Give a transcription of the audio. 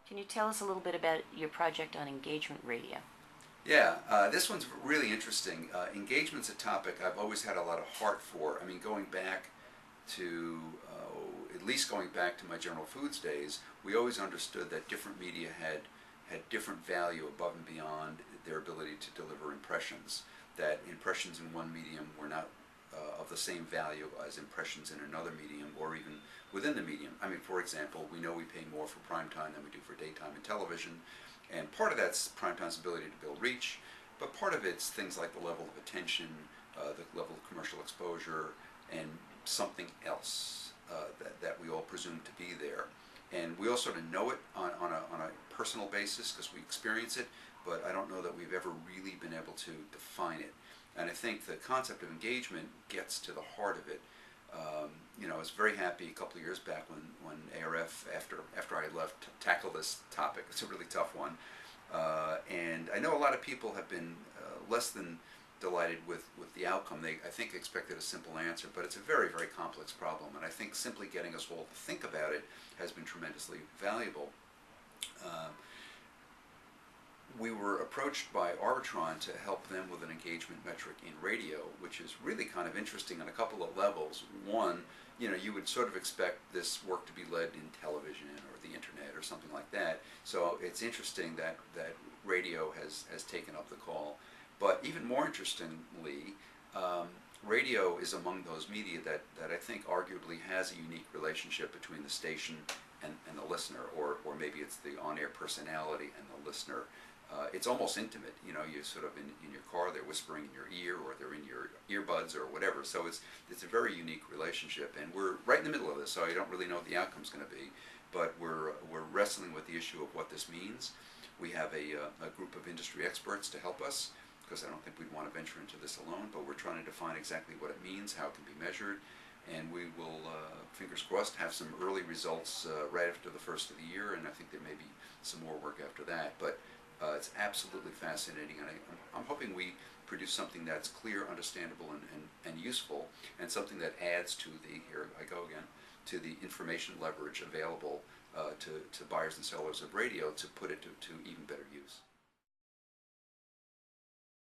Can you tell us a little bit about your project on engagement radio? Yeah, this one's really interesting. Engagement's a topic I've always had a lot of heart for. I mean, going back to, at least going back to my General Foods days, we always understood that different media had different value above and beyond their ability to deliver impressions. That impressions in one medium were not of the same value as impressions in another medium, or even within the medium. I mean, for example, we know we pay more for primetime than we do for daytime in television, and part of that's primetime's ability to build reach, but part of it's things like the level of attention, the level of commercial exposure, and something else that we all presume to be there. And we all sort of know it on a personal basis because we experience it, but I don't know that we've ever really been able to define it. And I think the concept of engagement gets to the heart of it. I was very happy a couple of years back when ARF, after I left, tackled this topic. It's a really tough one. And I know a lot of people have been less than delighted with the outcome. They, I think, expected a simple answer, but it's a very, very complex problem. And I think simply getting us all to think about it has been tremendously valuable. We were approached by Arbitron to help them with an engagement metric in radio, which is really kind of interesting on a couple of levels. One, you would sort of expect this work to be led in television or the internet or something like that. So it's interesting that radio has taken up the call. But even more interestingly, radio is among those media that I think arguably has a unique relationship between the station and the listener, or maybe it's the on-air personality and the listener. It's almost intimate, you're sort of in your car, they're whispering in your ear, or they're in your earbuds or whatever. So it's a very unique relationship, and we're right in the middle of this, so I don't really know what the outcome's going to be, but we're wrestling with the issue of what this means. We have a group of industry experts to help us, because I don't think we'd want to venture into this alone, but we're trying to define exactly what it means, how it can be measured, and we will, fingers crossed, have some early results right after the first of the year, and I think there may be some more work after that. But it's absolutely fascinating, and I'm hoping we produce something that's clear, understandable, and useful, and something that adds to here I go again, to the information leverage available to buyers and sellers of radio to put it to even better use.